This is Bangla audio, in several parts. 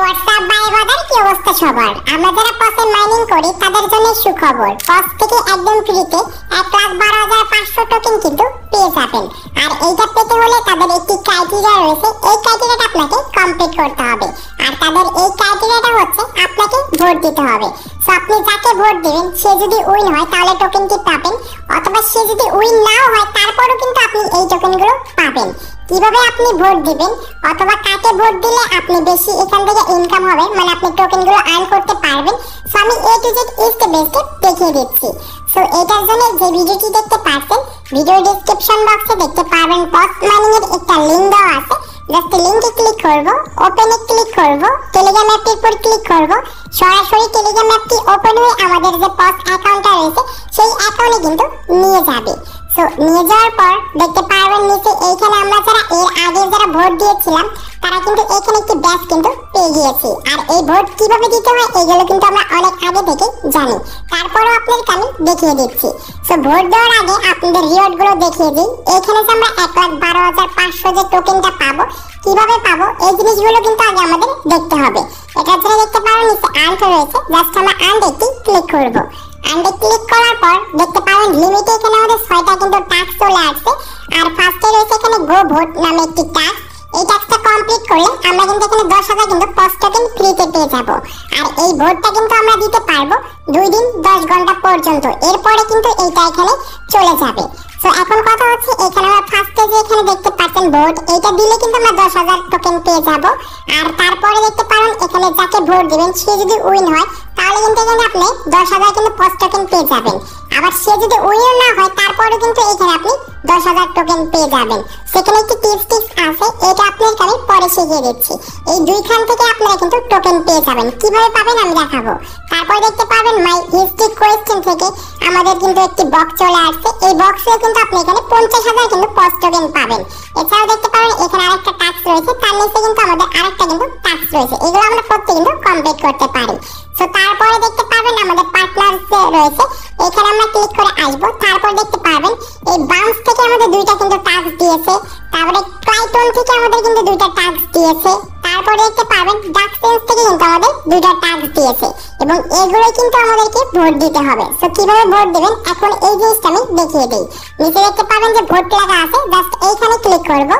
হোয়াটসঅ্যাপ ভাই বাদার কি অবস্থা সবার? আমরা যারা পসে মাইনিং করি তাদের জন্য সুখবর। পস থেকে একদম ফ্রিতে 1,12,500 টোকেন কিন্তু পেয়ে যাবেন। আর এইটা পেতে হলে তাদের একটি ক্রাইটেরিয়া রয়েছে, এই ক্রাইটেরিয়াটা আপনাকে কমপ্লিট করতে হবে। আর তাদের এই ক্রাইটেরিয়াটা হচ্ছে আপনাকে ভোট দিতে হবে। সো আপনি যাকে ভোট দিবেন সে যদি উইন হয় তাহলে টোকেনটি পাবেন, অথবা সে যদি উইন নাও হয় তারপরেও কিন্তু আপনি এই টোকেনগুলো পাবেন। কিভাবে আপনি ভোট দিবেন অথবা কাকে ভোট দিলে আপনি বেশি এখান থেকে ইনকাম হবে, মানে আপনি টোকেনগুলো আর্ন করতে পারবেন, সো আমি A to Z step by step দেখিয়ে দিচ্ছি। সো এটার জন্য যে ভিডিওটি দেখতে পাচ্ছেন, ভিডিও ডেসক্রিপশন বক্সে দেখতে পারবেন পস মাইনিং এর একটা লিংক দেওয়া আছে। জাস্ট লিংকে ক্লিক করব, ওপেনে ক্লিক করব, টেলিগ্রাম অ্যাপের উপর ক্লিক করব। সরাসরি টেলিগ্রাম অ্যাপটি ওপেন হয়ে আমাদের যে পস অ্যাকাউন্টটা রয়েছে সেই অ্যাকাউন্টে কিন্তু নিয়ে যাবে। সো নিয়ে যাওয়ার পর দেখতে পারবেন নিচে এইখানে আমরা যারা এর আগে যারা ভোট দিয়েছিলাম তারা কিন্তু এখানে একটি ব্যাচ কিন্তু পেয়ে গিয়েছি। আর এই ভোট কিভাবে দিতে হয় এগুলো কিন্তু আমরা অনেক আগে থেকে জানি, তারপরেও আপনাদেরকে আমি দেখিয়ে দিচ্ছি। সো ভোট দেওয়ার আগে আপনাদের রিওয়ার্ড গুলো দেখিয়ে দিই। এখানে যে আমরা 1,12,500 যে টোকেনটা পাবো, কিভাবে পাবো এই জিনিসগুলো কিন্তু আগে আমাদের দেখতে হবে। এটার জন্য দেখতে পারবেন নিচে আর্ন রয়েছে, জাস্ট আমরা আর্ন একটি ক্লিক করব। আন্ডে ক্লিক করার পর দেখতে পাবেন লিমিটে এখানে আমাদের 6টা কিন্তু টাস্ক চলে আসছে। আর ফার্স্টে রয়েছে এখানে গো ভোট নামে একটি টাস্ক। এই টাস্কটা কমপ্লিট করলে আমরা কিন্তু এখানে 10,000 কিন্তু পস টোকেন ফ্রিতে পেয়ে যাব। আর এই ভোটটা কিন্তু আমরা দিতে পারবো 2 দিন 10 ঘন্টা পর্যন্ত, এরপরে কিন্তু এইটা এখানে চলে যাবে। সো এখন কথা হচ্ছে এখানে আমরা ফার্স্টে যে এখানে দেখতে পাচ্ছেন ভোট, এইটা দিলে কিন্তু আমরা 10,000 টোকেন পেয়ে যাব। আর তারপরে দেখতে পারেন এখানে যাকে ভোট দিবেন সে যদি উইন হয় তাহলে কিন্তু এখানে আপনি 10,000 কিন্তু পস টোকেন পেয়ে যাবেন। আবার সে যদি উইন না হয় তারপরে কিন্তু এখানে আপনি 10,000 টোকেন পেয়ে যাবেন। সেখানে একটি টিপস আছে, এটা আপনাদেরকে আমি পরে শিখিয়ে দিচ্ছি। এই দুইখান থেকে আপনারা কিন্তু টোকেন পেয়ে যাবেন। কিভাবে পাবেন আমি দেখাবো। তারপর দেখতে পাবেন মাই হিস্ট্রি কোয়েশ্চেন থেকে আমাদের কিন্তু একটি বক্স চলে আসছে। এই বক্সে কিন্তু আপনি এখানে 50,000 কিন্তু পস টোকেন পাবেন। এছাড়াও দেখতে পাবেন এখানে আরেকটা টাস্ক রয়েছে, তার নিচে কিন্তু আমাদের আরেকটা কিন্তু টাস্ক রয়েছে। এগুলো আমরা প্রত্যেক কিন্তু কমপ্লিট করতে পারি। সো তারপরে দেখতে পাবেন আমাদের পার্টনার্স রয়েছে, এখানে আমরা ক্লিক করে আসবো। তারপর দেখতে পাবেন এই বাউন্স থেকে আমাদের দুইটা কিন্তু টাস্ক দিয়েছে, তারপরে ক্লাইটন থেকে আমাদের কিন্তু দুইটা টাস্ক দিয়েছে, তারপরে দেখতে পাবেন ডাক সেন্স থেকে কিন্তু আমাদের দুইটা টাস্ক দিয়েছে, এবং এগুলো কিন্তু আমাদেরকে ভোট দিতে হবে। সো কিভাবে ভোট দিবেন এখন এই জিনিসটা আমি দেখিয়ে দিই। নিচে দেখতে পাবেন যে ভোট লেখা আছে, জাস্ট এইখানে ক্লিক করব।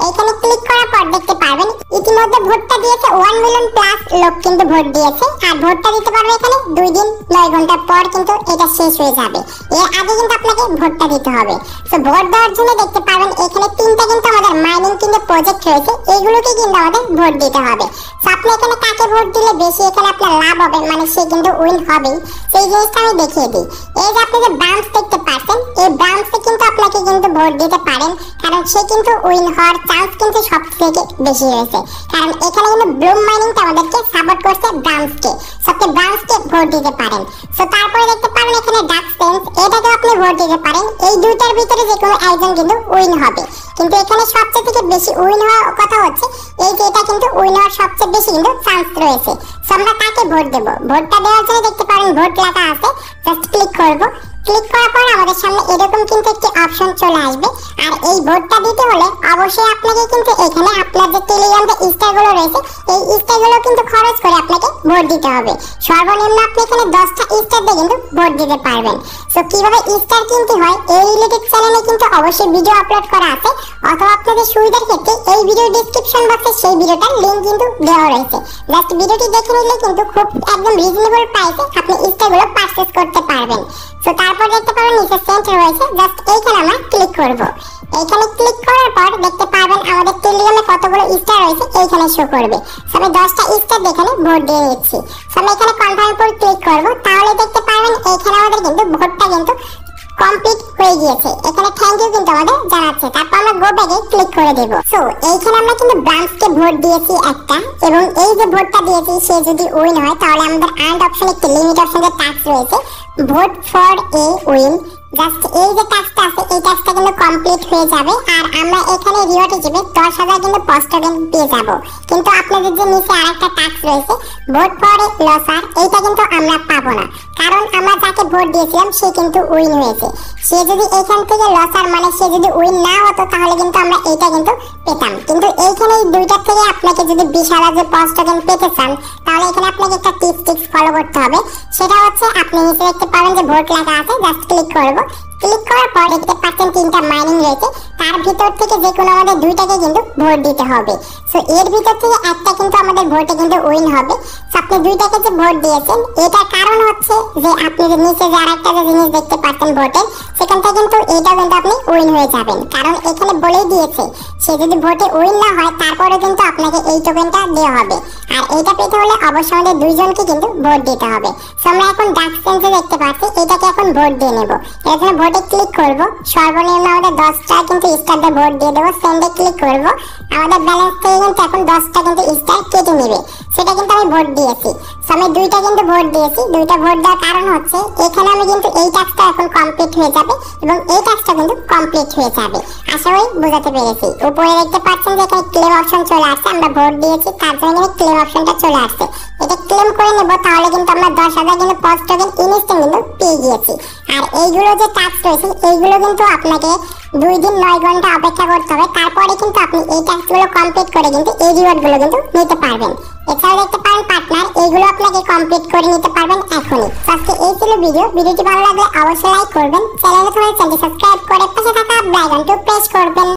এইখানে ক্লিক করার পর দেখতে পারবেন ইতিমধ্যে ভোটটা দিয়েছে 1 মিলিয়ন প্লাস লোক কিন্তু ভোট দিয়েছে। আর ভোটটা দিতে পারবে এখানে 2 দিন 9 ঘন্টা পর কিন্তু এটা শেষ হয়ে যাবে। এর আগে কিন্তু আপনাকে ভোটটা দিতে হবে। সো ভোট দেওয়ার জন্য দেখতে পারবেন এখানে 3টা কিন্তু আমাদের মাইনিং কিন্তু প্রজেক্ট রয়েছে, এগুলোকে কিন্তু আমাদের ভোট দিতে হবে। সো আপনি এখানে কাকে ভোট দিলে বেশি এখানে আপনার লাভ হবে, মানে সে কিন্তু উইন হবে, সেই জিনিসটা আমি দেখিয়ে দিই। এই যে আপনি যে ব্রাউন্স দেখতে পাচ্ছেন, এই ব্রাউন্সে কিন্তু আপনাকে কিন্তু ভোট দিতে পারেন, কারণ সে কিন্তু উইন হওয়ার চান্স কিন্তু সবথেকে বেশি রয়েছে। কারণ এখানে কিন্তু ব্লুম মাইনিংটা আমাদেরকে সাপোর্ট করছে ব্রাউন্সকে, সবচেয়ে ব্রাউন্সকে ভোট দিতে পারেন। সো তারপরে দেখতে পারেন এখানে ডাক সেন্স, এটাকে আপনি ভোট দিতে পারেন। এই দুইটার ভিতরে যে কোনো একজন কিন্তু উইন হবে, কিন্তু এখানে সবচেয়ে থেকে বেশি উইন হওয়ার কথা হচ্ছে এই যে এটা কিন্তু উইন হওয়ার সবচেয়ে বেশি কিন্তু চান্স রয়েছে। সো আমরা কাকে ভোট দেব? ভোটটা দেওয়ার জন্য দেখতে পারেন ভোট লেখা আছে, জাস্ট ক্লিক করব। ক্লিক করার পর আমাদের সামনে এরকম কিন্তু একটি অপশন চলে আসবে। আর এই ভোটটা দিতে হলে অবশ্যই আপনাকে কিন্তু এখানে আপনার যে টেলিগ্রাম যে স্টারগুলো রয়েছে এই স্টারগুলো কিন্তু খরচ করে আপনাকে ভোট দিতে হবে। সর্বনিম্ন আপনি এখানে 10টা স্টার দিয়ে কিন্তু ভোট দিতে পারবেন। সো কিভাবে স্টার কিনতে হয় এই রিলেটেড চ্যানেলে কিন্তু অবশ্যই ভিডিও আপলোড করা আছে, অথবা আপনাদের সুবিধার ক্ষেত্রে এই ভিডিও ডেসক্রিপশন বক্সে সেই ভিডিওটার লিংক কিন্তু দেওয়া রয়েছে। জাস্ট ভিডিওটি দেখে নিলে কিন্তু খুব একদম রিজনেবল প্রাইসে আপনি স্টারগুলো পারচেজ করতে পারবেন। সো তারপর দেখতে পাবেন নিচে সেন্ট রয়েছে, জাস্ট এইখানে আমরা ক্লিক করব। এইখানে ক্লিক করার পর দেখতে পাবেন আমাদের টেলিগ্রামে কতগুলো স্টার রয়েছে এইখানে শো করবে। সো আমি 10টা স্টার দেখে ভোট দিয়ে নিচ্ছি। সো আমি এখানে কনফার্ম উপর ক্লিক করব, তাহলে দেখতে পাবেন এইখানে আমাদের কিন্তু ভোটটা কিন্তু কমপ্লিট হয়ে গিয়েছে। এখানে থ্যাংক ইউ কিন্তু আমাদের জানাচ্ছে। তারপর আমরা গো ব্যাকে ক্লিক করে দেব। সো এইখানে আমরা কিন্তু ব্রাউন্সকে ভোট দিয়েছি একটা, এবং এই যে ভোটটা দিয়েছি সে যদি উইন হয় তাহলে আমাদের আর্ন অপশনে একটি লিমিট অপশনে টাস্ক রয়েছে, vote for a win just এই যে টাস্কটা আছে এই টাস্কটা কিন্তু কমপ্লিট হয়ে যাবে আর আমরা এখানে রিওয়ার্ড হিসেবে 10,000 কিন্তু পজ টোকেন পেয়ে যাব। কিন্তু আপনাদের যে নিচে আরেকটা টাস্ক রয়েছে ভোট ফর এ লসার, এইটা কিন্তু আমরা পাবো না, কারণ আমরা যাকে ভোট দিয়েছিলাম সে কিন্তু উইন হয়েছে। সে যদি এখান থেকে লসার মানে সে যদি উইন না হতো তাহলে কিন্তু আমরা এইটা কিন্তু পেতাম। কিন্তু এইখানে এই দুইটার থেকে আপনাকে যদি 20,000 যে পজ টোকেন পেতে চান তাহলে এখানে আপনাকে একটা টিপস ফলো করতে হবে। সেটা হচ্ছে আপনি নিচে দেখতে পাবেন যে ভোট লেখা আছে, জাস্ট ক্লিক করব। ক্লিক করার পর দেখতে পাচ্ছেন 3টা মাইনিং রয়েছে, তার ভিতর থেকে যে কোনো আমাদের 2টাকে কিন্তু ভোট দিতে হবে। সো এর ভিতর থেকে একটা কিন্তু আমাদের ভোটে কিন্তু উইন হবে। সো আপনি 2টাকে যে ভোট দিয়েছেন এটার কারণ হচ্ছে যে আপনি যে নিচে যে আরেকটা যে জিনিস দেখতে পাচ্ছেন ভোটের, সেখান থেকে কিন্তু এটা কিন্তু আপনি উইন হয়ে যাবেন, কারণ এখানে বলেই দিয়েছে সে যদি ভোটে উইন না হয় তারপরে কিন্তু আপনাকে এই টোকেনটা দেওয়া হবে। আর এইটা পেতে হলে অবশ্যই আমাদের 2জনকে কিন্তু ভোট দিতে হবে। সো আমরা এখন ডার্ক সেন্সে দেখতে পাচ্ছি এটাকে এখন ভোট দিয়ে নেব। এর জন্য ভোটে ক্লিক করব, সর্বনিম্ন আমাদের 10টা কিন্তু স্টার দিয়ে ভোট দিয়ে দেবো। সেন্ডে ক্লিক করব, আমাদের ব্যালেন্স থেকে কিন্তু এখন 10টা কিন্তু স্টার কেটে নেবে। সেটা কিন্তু আমি ভোট দিয়েছি। সো আমি 2টা কিন্তু ভোট দিয়েছি। 2টা ভোট দেওয়ার কারণ হচ্ছে এখানে আমি কিন্তু এই টাস্কটা এখন কমপ্লিট হয়ে যাবে এবং এই টাস্কটা কিন্তু কমপ্লিট হয়ে যাবে। আশা করি বোঝাতে পেরেছি। উপরে দেখতে পাচ্ছেন যে এখানে ক্লেম অপশন চলে আসছে, আমরা ভোট দিয়েছি তার জন্য এখানে ক্লেম অপশনটা চলে আসছে। এটা ক্লেম করে নেব, তাহলে কিন্তু আমরা 10,000 কিন্তু পজ টোকেন ইনস্ট্যান্ট কিন্তু পেয়ে গিয়েছি। আর এইগুলো যে টাস্ক রয়েছে এইগুলো কিন্তু আপনাকে 2 দিন 9 ঘন্টা অপেক্ষা করতে হবে, তারপরে কিন্তু আপনি এই টাস্কগুলো কমপ্লিট করে কিন্তু এই রিওয়ার্ডগুলো কিন্তু নিতে পারবেন। এছাড়াও দেখতে পারেন পার্টনার, এইগুলো আপনাকে কমপ্লিট করে নিতে পারবেন এখনই। আজকে এই ছিল ভিডিওটি ভালো লাগলে অবশ্যই লাইক করবেন, চ্যানেলে চ্যানেলটি সাবস্ক্রাইব করে পাশে থাকা বেল আইকনটি প্রেস করবেন।